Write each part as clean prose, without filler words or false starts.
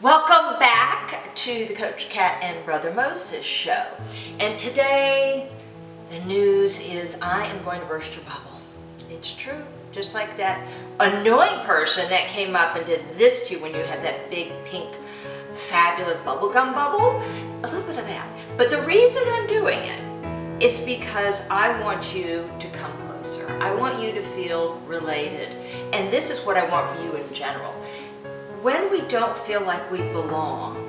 Welcome back to the Coach Cat and Brother Moses show. And today, the news is I am going to burst your bubble. It's true. Just like that annoying person that came up and did this to you when you had that big pink fabulous bubblegum bubble. A little bit of that. But the reason I'm doing it is because I want you to come closer. I want you to feel related. And this is what I want for you in general. When we don't feel like we belong,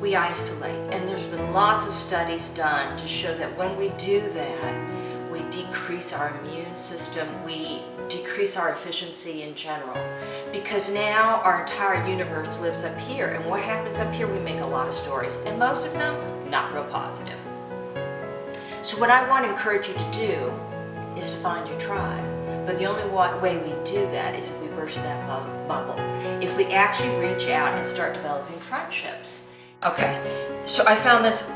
we isolate. And there's been lots of studies done to show that when we do that, we decrease our immune system, we decrease our efficiency in general. Because now our entire universe lives up here, and what happens up here, we make a lot of stories, and most of them not real positive. So what I want to encourage you to do is to find your tribe. But the only way we do that is if we burst that bubble. If we actually reach out and start developing friendships. Okay, so I found this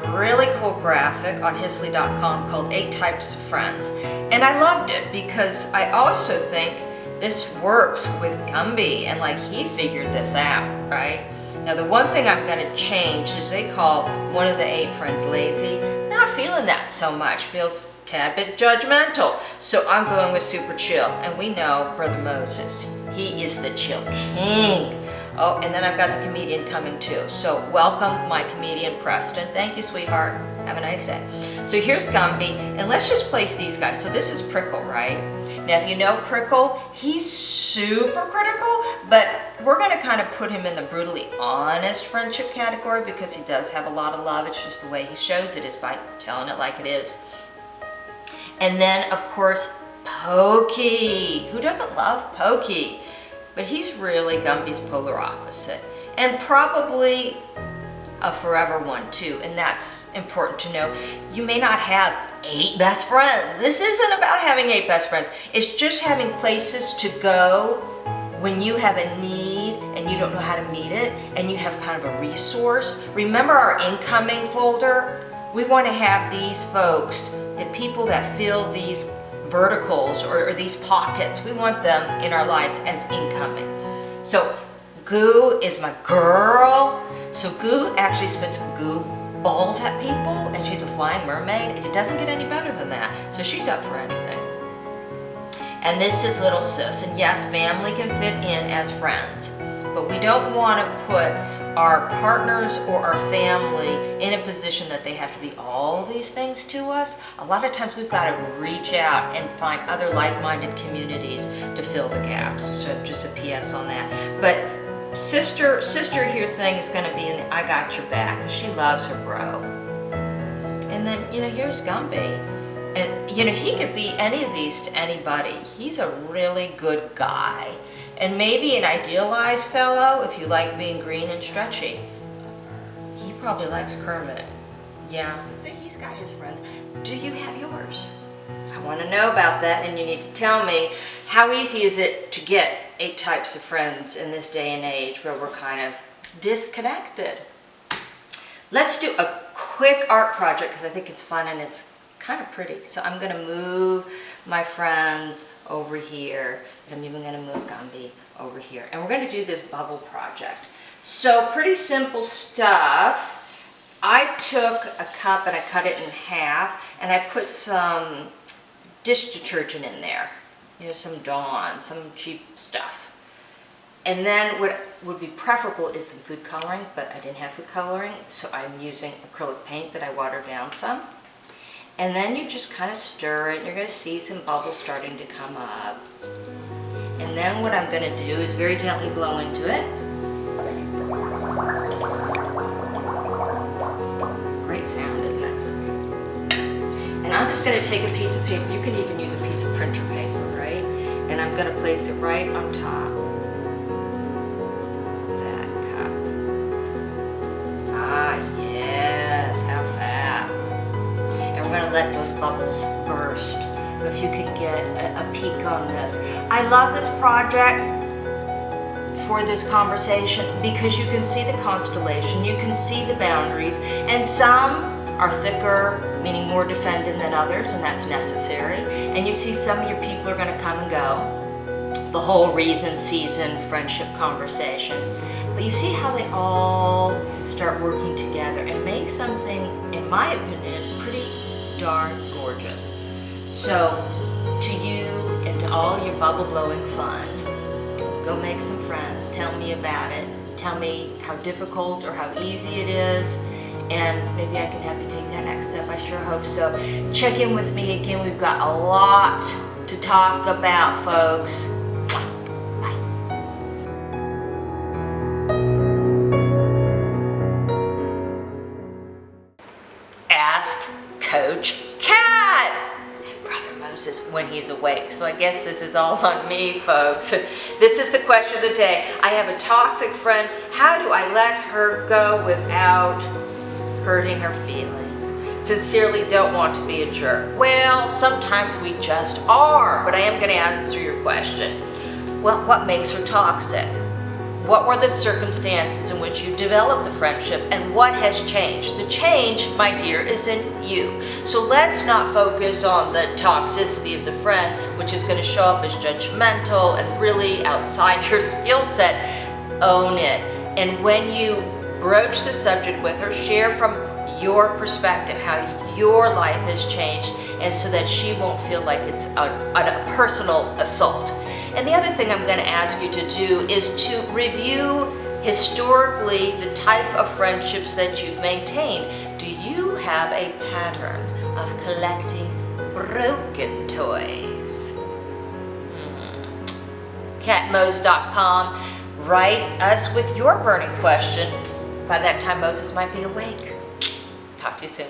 really cool graphic on hisley.com called 8 Types of Friends. And I loved it because I also think this works with Gumby, and like he figured this out, right? Now the one thing I'm going to change is they call one of the 8 friends lazy. Not feeling that so much, feels a tad bit judgmental. So I'm going with super chill. And we know Brother Moses, he is the chill king. Oh, and then I've got the comedian coming too. So welcome my comedian Preston. Thank you, sweetheart. Have a nice day. So here's Gumby, and let's just place these guys. So this is Prickle, right? Now if you know Prickle, he's super critical, but we're going to kind of put him in the brutally honest friendship category because he does have a lot of love. It's just the way he shows it is by telling it like it is. And then of course, Pokey. Who doesn't love Pokey? But he's really Gumby's polar opposite, and probably a forever one too, and that's important to know. You may not have 8 best friends. This isn't about having 8 best friends. It's just having places to go when you have a need and you don't know how to meet it, and you have kind of a resource. Remember our incoming folder? We want to have these folks, the people that fill these verticals or these pockets. We want them in our lives as incoming. So Goo is my girl. So Goo actually spits goo balls at people, and she's a flying mermaid, and it doesn't get any better than that. So she's up for anything. And this is little sis, and yes, family can fit in as friends, but we don't want to put our partners or our family in a position that they have to be all these things to us. A lot of times we've got to reach out and find other like-minded communities to fill the gaps. So just a PS on that. But sister here thing is going to be in the I got your back, because she loves her bro. And then, here's Gumby. And, he could be any of these to anybody. He's a really good guy. And maybe an idealized fellow, if you like being green and stretchy. He probably likes Kermit. Yeah, so see, he's got his friends. Do you have yours? I want to know about that, and you need to tell me, how easy is it to get 8 types of friends in this day and age where we're kind of disconnected? Let's do a quick art project because I think it's fun and it's kind of pretty. So I'm going to move my friends over here, and I'm even going to move Gumby over here. And we're going to do this bubble project. So pretty simple stuff. I took a cup and I cut it in half, and I put some dish detergent in there. Some Dawn, some cheap stuff. And then what would be preferable is some food coloring, but I didn't have food coloring, so I'm using acrylic paint that I watered down some. And then you just kind of stir it, and you're going to see some bubbles starting to come up. And then what I'm going to do is very gently blow into it. Great sound, isn't it? And I'm just going to take a piece of paper. You can even use a piece of printer paper, right? And I'm going to place it right on top of that cup. Ah, yes, how fab. We're going to let those bubbles burst. If you can get a peek on this. I love this project for this conversation because you can see the constellation, you can see the boundaries, and some are thicker, meaning more defended than others, and that's necessary. And you see some of your people are going to come and go. the whole reason season friendship conversation. But you see how they all start working together and make something, in my opinion, pretty darn gorgeous. So to you and to all your bubble blowing fun, go make some friends. Tell me about it. Tell me how difficult or how easy it is. And maybe I can help you take that next step. I sure hope so. Check in with me again. We've got a lot to talk about, folks. Bye. Ask Coach Cat and Brother Moses when he's awake. So I guess this is all on me, folks. This is the question of the day. I have a toxic friend. How do I let her go without hurting her feelings? Sincerely, don't want to be a jerk. Well, sometimes we just are, but I am going to answer your question. Well, what makes her toxic? What were the circumstances in which you developed the friendship, and what has changed? The change, my dear, is in you. So let's not focus on the toxicity of the friend, which is going to show up as judgmental and really outside your skill set. Own it. And when you broach the subject with her, share from your perspective how your life has changed, and so that she won't feel like it's a personal assault. And the other thing I'm going to ask you to do is to review historically the type of friendships that you've maintained. Do you have a pattern of collecting broken toys? catmoses.com. Write us with your burning question. By that time, Moses might be awake. Talk to you soon.